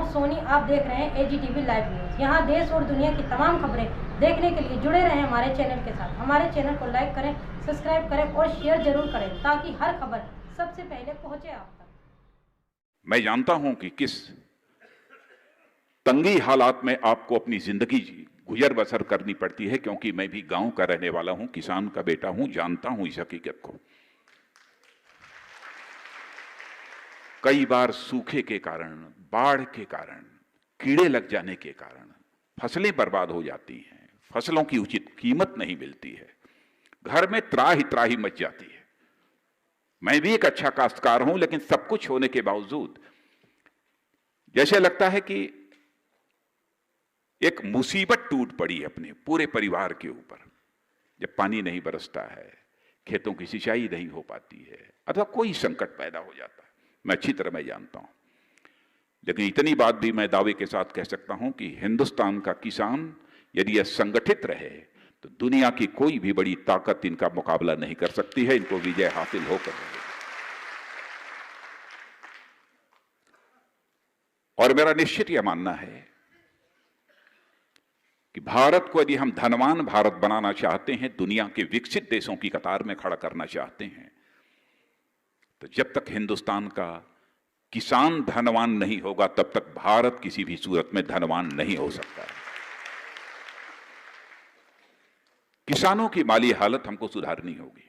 सोनी। आप देख रहे हैं AGTV लाइव न्यूज। यहाँ देश और दुनिया की तमाम खबरें देखने के लिए जुड़े रहें हमारे चैनल के साथ। हमारे चैनल को लाइक करें, सब्सक्राइब करें और शेयर जरूर करें ताकि हर खबर सबसे पहले पहुंचे आप तक। मैं जानता हूं कि किस तंगी हालात में आपको अपनी जिंदगी गुजर बसर करनी पड़ती है, क्योंकि मैं भी गांव का रहने वाला हूं, किसान का बेटा हूं, जानता हूं इस हकीकत को। कई बार सूखे के कारण, बाढ़ के कारण, कीड़े लग जाने के कारण फसलें बर्बाद हो जाती हैं, फसलों की उचित कीमत नहीं मिलती है, घर में त्राही त्राही मच जाती है। मैं भी एक अच्छा काश्तकार हूं, लेकिन सब कुछ होने के बावजूद जैसे लगता है कि एक मुसीबत टूट पड़ी अपने पूरे परिवार के ऊपर। जब पानी नहीं बरसता है, खेतों की सिंचाई नहीं हो पाती है, अथवा कोई संकट पैदा हो जाता है, मैं अच्छी तरह मैं जानता हूं। लेकिन इतनी बात भी मैं दावे के साथ कह सकता हूं कि हिंदुस्तान का किसान यदि यह संगठित रहे तो दुनिया की कोई भी बड़ी ताकत इनका मुकाबला नहीं कर सकती है, इनको विजय हासिल होकर रहेगी। और मेरा निश्चित यह मानना है कि भारत को यदि हम धनवान भारत बनाना चाहते हैं, दुनिया के विकसित देशों की कतार में खड़ा करना चाहते हैं, तो जब तक हिंदुस्तान का किसान धनवान नहीं होगा, तब तक भारत किसी भी सूरत में धनवान नहीं हो सकता है। किसानों की माली हालत हमको सुधारनी होगी,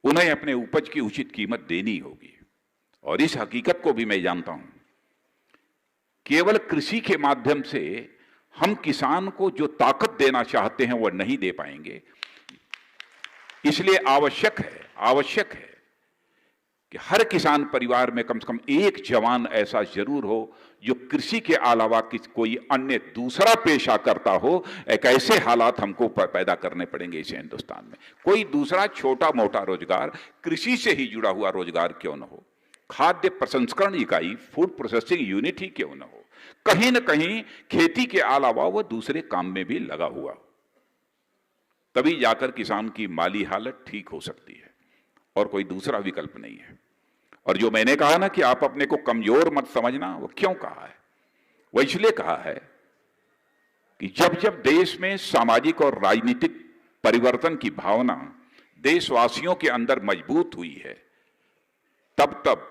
उन्हें अपने उपज की उचित कीमत देनी होगी। और इस हकीकत को भी मैं जानता हूं, केवल कृषि के माध्यम से हम किसान को जो ताकत देना चाहते हैं वह नहीं दे पाएंगे। इसलिए आवश्यक है कि हर किसान परिवार में कम से कम एक जवान ऐसा जरूर हो जो कृषि के अलावा कोई अन्य दूसरा पेशा करता हो। एक ऐसे हालात हमको पैदा करने पड़ेंगे इस हिंदुस्तान में। कोई दूसरा छोटा मोटा रोजगार कृषि से ही जुड़ा हुआ रोजगार क्यों न हो, खाद्य प्रसंस्करण इकाई, फूड प्रोसेसिंग यूनिट ही क्यों न हो, कहीं न कहीं खेती के अलावा वह दूसरे काम में भी लगा हुआ, तभी जाकर किसान की माली हालत ठीक हो सकती है, और कोई दूसरा विकल्प नहीं है। और जो मैंने कहा ना कि आप अपने को कमजोर मत समझना, वो क्यों कहा है? वो इसलिए कहा है कि जब जब देश में सामाजिक और राजनीतिक परिवर्तन की भावना देशवासियों के अंदर मजबूत हुई है, तब तब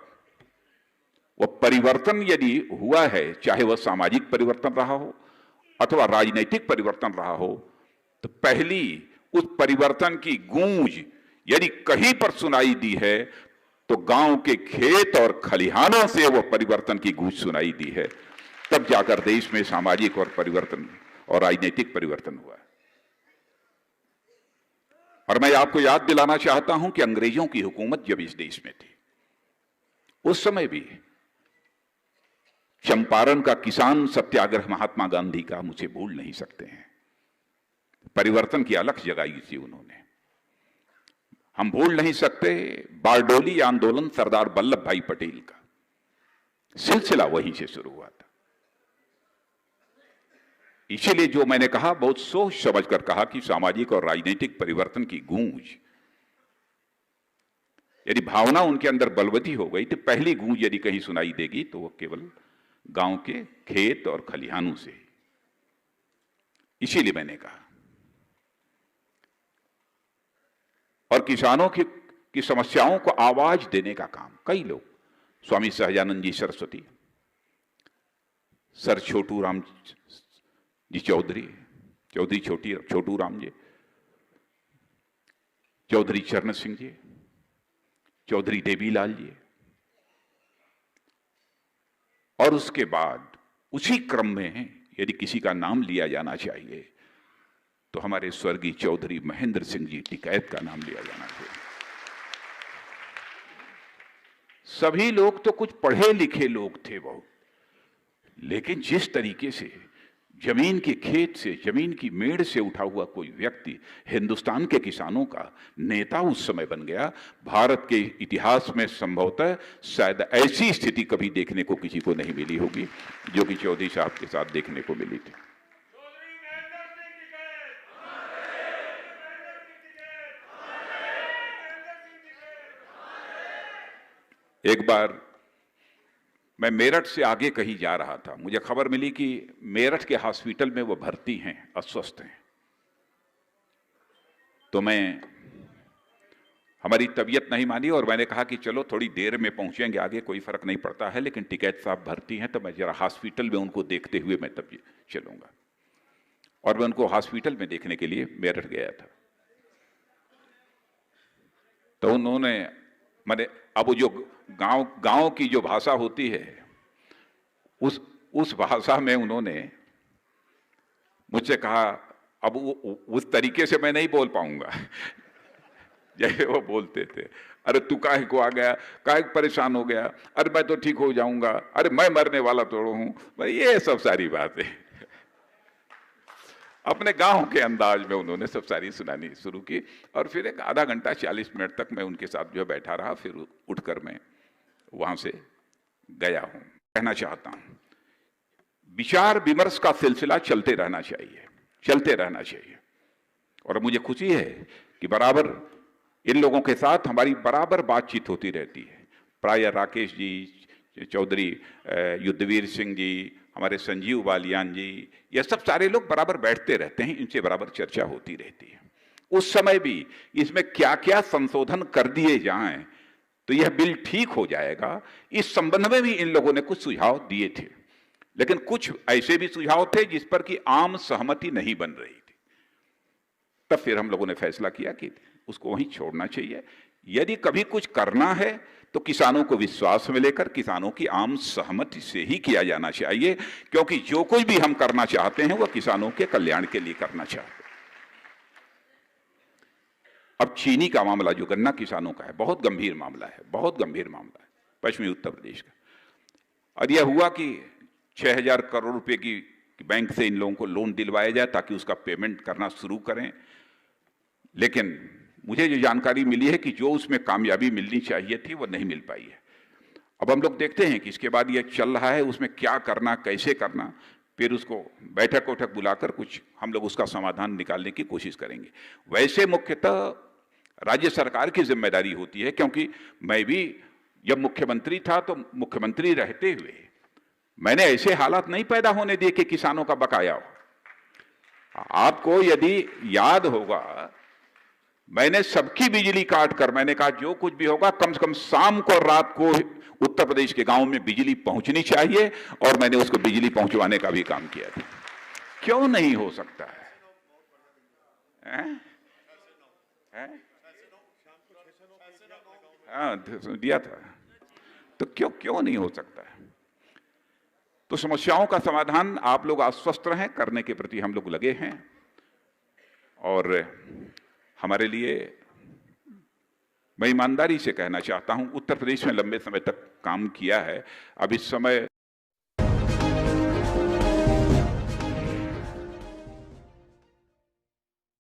वह परिवर्तन यदि हुआ है, चाहे वह सामाजिक परिवर्तन रहा हो अथवा राजनीतिक परिवर्तन रहा हो, तो पहली उस परिवर्तन की गूंज यदि कहीं पर सुनाई दी है तो गांव के खेत और खलिहानों से वह परिवर्तन की गूंज सुनाई दी है। तब जाकर देश में सामाजिक और परिवर्तन और राजनीतिक परिवर्तन हुआ। और मैं आपको याद दिलाना चाहता हूं कि अंग्रेजों की हुकूमत जब इस देश में थी, उस समय भी चंपारण का किसान सत्याग्रह महात्मा गांधी का मुझे भूल नहीं सकते हैं। परिवर्तन की अलख जगाई थी उन्होंने। हम भूल नहीं सकते बारडोली आंदोलन सरदार वल्लभ भाई पटेल का, सिलसिला वहीं से शुरू हुआ था। इसीलिए जो मैंने कहा, बहुत सोच समझकर कहा कि सामाजिक और राजनीतिक परिवर्तन की गूंज यदि भावना उनके अंदर बलवती हो गई तो पहली गूंज यदि कहीं सुनाई देगी तो वो केवल गांव के खेत और खलिहानों से। इसीलिए मैंने कहा, और किसानों की समस्याओं को आवाज देने का काम कई लोग, स्वामी सहजानंद जी सरस्वती, सर छोटू राम जी चौधरी छोटू राम जी, चौधरी चरण सिंह जी, चौधरी देवीलाल जी, और उसके बाद उसी क्रम में यदि किसी का नाम लिया जाना चाहिए तो हमारे स्वर्गीय चौधरी महेंद्र सिंह जी टिकैत का नाम लिया जाना चाहिए। सभी लोग तो कुछ पढ़े लिखे लोग थे बहुत, लेकिन जिस तरीके से जमीन के खेत से, जमीन की मेड़ से उठा हुआ कोई व्यक्ति हिंदुस्तान के किसानों का नेता उस समय बन गया, भारत के इतिहास में संभवतः शायद ऐसी स्थिति कभी देखने को किसी को नहीं मिली होगी जो कि चौधरी साहब के साथ देखने को मिली थी। एक बार मैं मेरठ से आगे कहीं जा रहा था, मुझे खबर मिली कि मेरठ के हॉस्पिटल में वो भर्ती हैं, अस्वस्थ हैं। तो हमारी तबीयत नहीं मानी और मैंने कहा कि चलो थोड़ी देर में पहुंचेंगे आगे, कोई फर्क नहीं पड़ता है, लेकिन टिकैत साहब भर्ती हैं तो मैं जरा हॉस्पिटल में उनको देखते हुए मैं तब चलूंगा। और मैं उनको हॉस्पिटल में देखने के लिए मेरठ गया था। तो उन्होंने मैंने अब जो गांव की जो भाषा होती है उस भाषा में उन्होंने मुझसे कहा, अब उस तरीके से मैं नहीं बोल पाऊंगा जैसे वो बोलते थे, अरे तू काहे को आ गया, काहे परेशान हो गया, अरे मैं तो ठीक हो जाऊंगा, अरे मैं मरने वाला थोड़ा हूं, भाई ये सब सारी बातें अपने गांव के अंदाज में उन्होंने सब सारी सुनानी शुरू की। और फिर एक आधा घंटा 40 मिनट तक मैं उनके साथ जो बैठा रहा, फिर उठकर मैं वहां से गया हूं। कहना चाहता हूं, विचार विमर्श का सिलसिला चलते रहना चाहिए। और मुझे खुशी है कि बराबर इन लोगों के साथ हमारी बराबर बातचीत होती रहती है। प्राय राकेश जी, चौधरी युद्धवीर सिंह जी, हमारे संजीव बालियान जी, ये सब सारे लोग बराबर बैठते रहते हैं, इनसे बराबर चर्चा होती रहती है। उस समय भी इसमें क्या क्या संशोधन कर दिए जाएं तो यह बिल ठीक हो जाएगा, इस संबंध में भी इन लोगों ने कुछ सुझाव दिए थे। लेकिन कुछ ऐसे भी सुझाव थे जिस पर कि आम सहमति नहीं बन रही थी। तब फिर हम लोगों ने फैसला किया कि उसको वहीं छोड़ना चाहिए। यदि कभी कुछ करना है तो किसानों को विश्वास में लेकर किसानों की आम सहमति से ही किया जाना चाहिए, क्योंकि जो कुछ भी हम करना चाहते हैं वह किसानों के कल्याण के लिए करना चाहते हैं। अब चीनी का मामला जो गन्ना किसानों का है, बहुत गंभीर मामला है, पश्चिमी उत्तर प्रदेश का। और यह हुआ कि 6,000 करोड़ रुपए की बैंक से इन लोगों को लोन दिलवाया जाए ताकि उसका पेमेंट करना शुरू करें। लेकिन मुझे जो जानकारी मिली है कि जो उसमें कामयाबी मिलनी चाहिए थी वो नहीं मिल पाई है। अब हम लोग देखते हैं कि इसके बाद ये चल रहा है, उसमें क्या करना, कैसे करना, फिर उसको बैठक बुलाकर कुछ हम लोग उसका समाधान निकालने की कोशिश करेंगे। वैसे मुख्यतः राज्य सरकार की जिम्मेदारी होती है, क्योंकि मैं भी जब मुख्यमंत्री था तो मुख्यमंत्री रहते हुए मैंने ऐसे हालात नहीं पैदा होने दिए कि किसानों का बकाया हो। आपको यदि याद होगा, मैंने सबकी बिजली काट कर मैंने कहा जो कुछ भी होगा कम से कम शाम को और रात को उत्तर प्रदेश के गांव में बिजली पहुंचनी चाहिए, और मैंने उसको बिजली पहुंचवाने का भी काम किया था। क्यों नहीं हो सकता है? हाँ, दिया था, तो क्यों नहीं हो सकता है? तो समस्याओं का समाधान आप लोग आश्वस्त रहें, करने के प्रति हम लोग लगे हैं। और हमारे लिए, मैं ईमानदारी से कहना चाहता हूं, उत्तर प्रदेश में लंबे समय तक काम किया है। अब इस समय